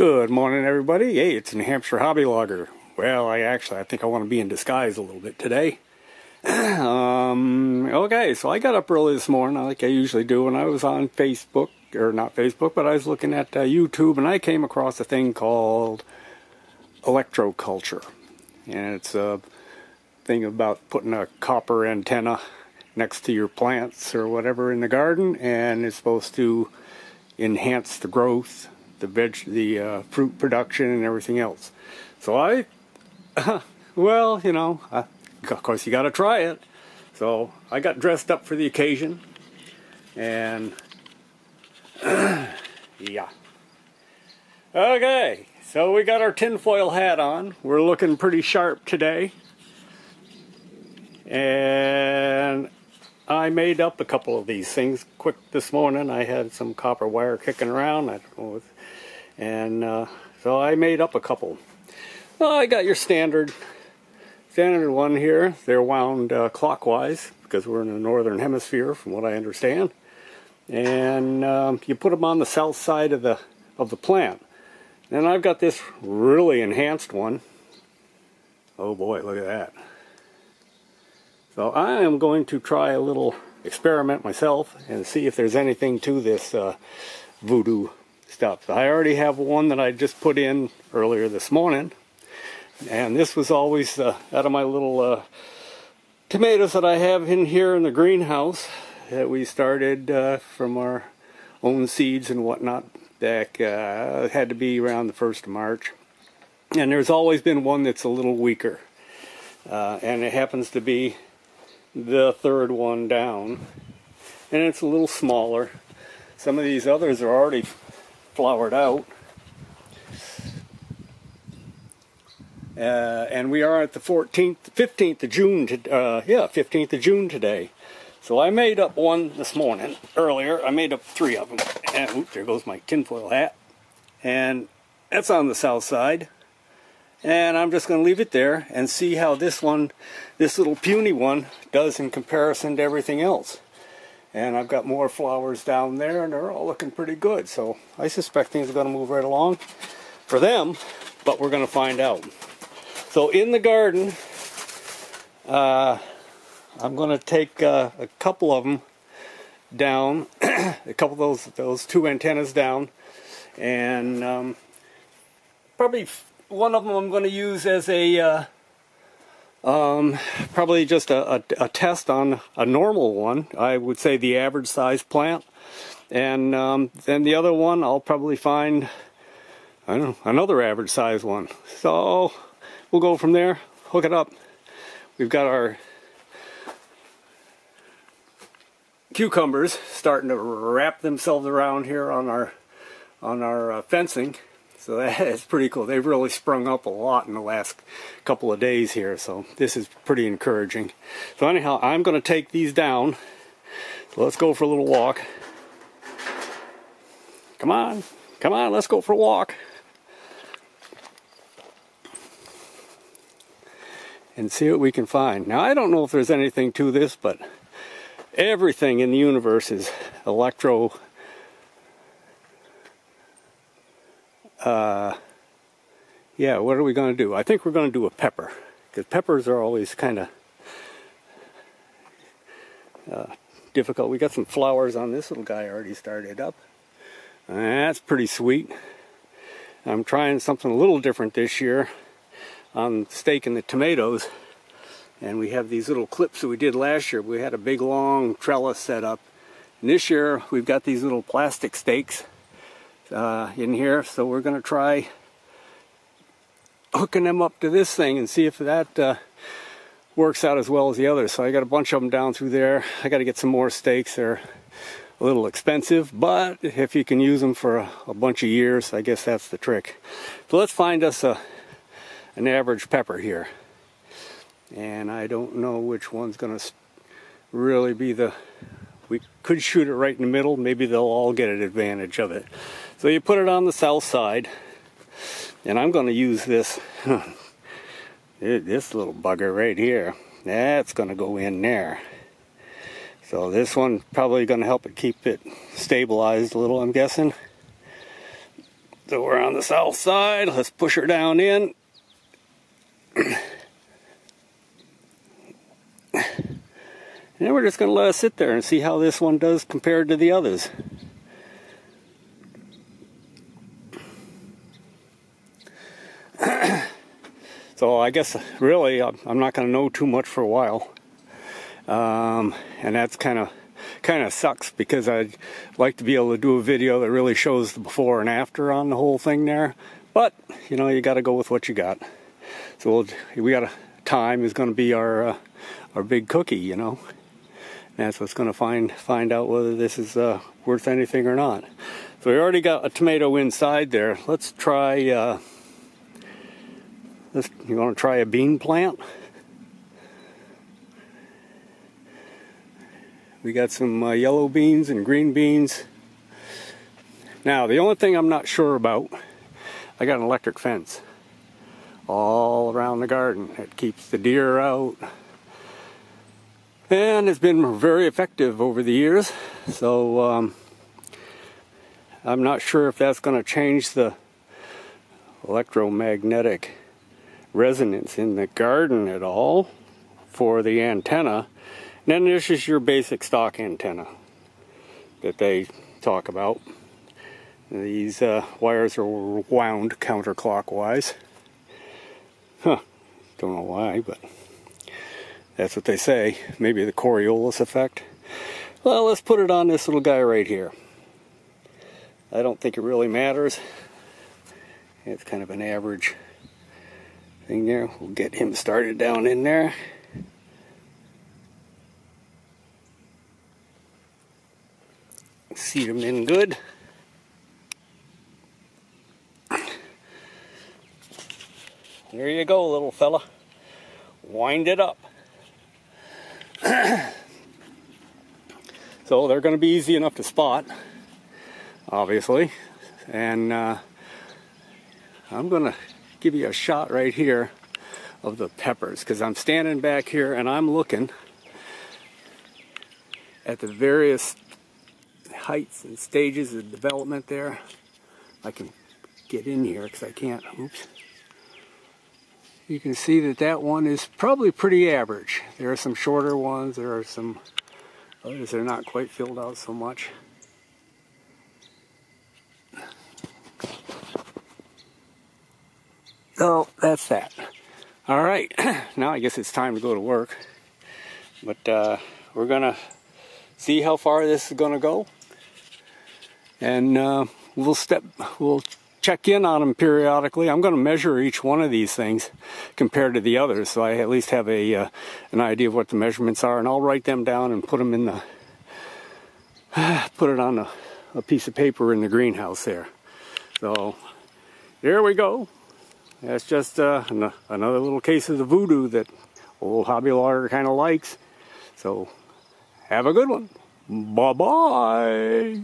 Good morning, everybody. Hey, it's New Hampshire Hbbyloggr. Well, I think I want to be in disguise a little bit today. Okay, so I got up early this morning, like I usually do, and I was on Facebook, or not Facebook, but I was looking at YouTube, and I came across a thing called Electro Culture. And it's a thing about putting a copper antenna next to your plants or whatever in the garden, and it's supposed to enhance the growth, the fruit production and everything else. So well, you know, of course you got to try it. So I got dressed up for the occasion, and yeah. Okay, so we got our tinfoil hat on. We're looking pretty sharp today, and I made up a couple of these things quick this morning. I had some copper wire kicking around, I don't know, and so I made up a couple. Well, I got your standard one here. They're wound clockwise because we're in the northern hemisphere, from what I understand. And you put them on the south side of the plant. And I've got this really enhanced one. Oh boy, look at that. So I am going to try a little experiment myself and see if there's anything to this voodoo stuff. I already have one that I just put in earlier this morning, and this was always out of my little tomatoes that I have in here in the greenhouse that we started from our own seeds and whatnot back, had to be around the 1st of March. And there's always been one that's a little weaker, and it happens to be the third one down, and it's a little smaller. Some of these others are already flowered out, and we are at the 15th of June. 15th of June today. So I made up one this morning earlier. I made up 3 of them, and oops, there goes my tinfoil hat, and that's on the south side. And I'm just going to leave it there and see how this little puny one does in comparison to everything else. And I've got more flowers down there, and they're all looking pretty good. So I suspect things are going to move right along for them, but we're going to find out. So in the garden, I'm going to take a couple of them down, a couple of those 2 antennas down, and probably one of them I'm going to use as a probably just a test on a normal one. I would say the average size plant, and then the other one I'll probably find, I don't know, another average size one. So we'll go from there, hook it up. We've got our cucumbers starting to wrap themselves around here on our fencing. So that is pretty cool. They've really sprung up a lot in the last couple of days here, so this is pretty encouraging. So anyhow, I'm going to take these down. So let's go for a little walk. Come on, let's go for a walk. And see what we can find. Now, I don't know if there's anything to this, but everything in the universe is electro. Yeah, what are we going to do? I think we're going to do a pepper, because peppers are always kind of difficult. We got some flowers on this little guy already started up. That's pretty sweet. I'm trying something a little different this year on staking the tomatoes, and we have these little clips that we did last year. We had a big long trellis set up, and this year we've got these little plastic stakes in here, so we're going to try hooking them up to this thing and see if that works out as well as the others. So I got a bunch of them down through there. I got to get some more stakes. They're a little expensive, but if you can use them for a bunch of years, I guess that's the trick. So let's find us an average pepper here, and I don't know which one's going to really be the. We could shoot it right in the middle. Maybe they'll all get an advantage of it. So you put it on the south side, and I'm going to use this little bugger right here. That's going to go in there. So this one probably going to help it keep it stabilized a little, I'm guessing. So we're on the south side. Let's push her down in. And then we're just going to let it sit there and see how this one does compared to the others. So I guess really I'm not going to know too much for a while. And that's kind of sucks, because I'd like to be able to do a video that really shows the before and after on the whole thing there. But, you know, you got to go with what you got. So we got time is going to be our big cookie, you know. And that's what's going to find out whether this is worth anything or not. So we already got a tomato inside there. Let's try, you want to try a bean plant? We got some yellow beans and green beans. Now, the only thing I'm not sure about, I got an electric fence all around the garden. It keeps the deer out. And it's been very effective over the years. So, I'm not sure if that's going to change the electromagnetic resonance in the garden at all for the antenna. And then this is your basic stock antenna that they talk about. These wires are wound counterclockwise. Huh, don't know why, but that's what they say. Maybe the Coriolis effect. Well, let's put it on this little guy right here. I don't think it really matters. It's kind of an average thing there. We'll get him started down in there. Seat him in good. There you go, little fella. Wind it up. So they're going to be easy enough to spot, obviously. And I'm going to give you a shot right here of the peppers, because I'm standing back here and I'm looking at the various heights and stages of development there. I can get in here because I can't. Oops. You can see that that one is probably pretty average. There are some shorter ones. There are some others that are not quite filled out so much. So that's that. All right. Now I guess it's time to go to work. But we're gonna see how far this is gonna go. And we'll check in on them periodically. I'm going to measure each one of these things compared to the others, so I at least have an idea of what the measurements are, and I'll write them down and put them in the put it on a piece of paper in the greenhouse there. So there we go. That's just another little case of the voodoo that old Hbbyloggr kind of likes. So have a good one. Bye bye.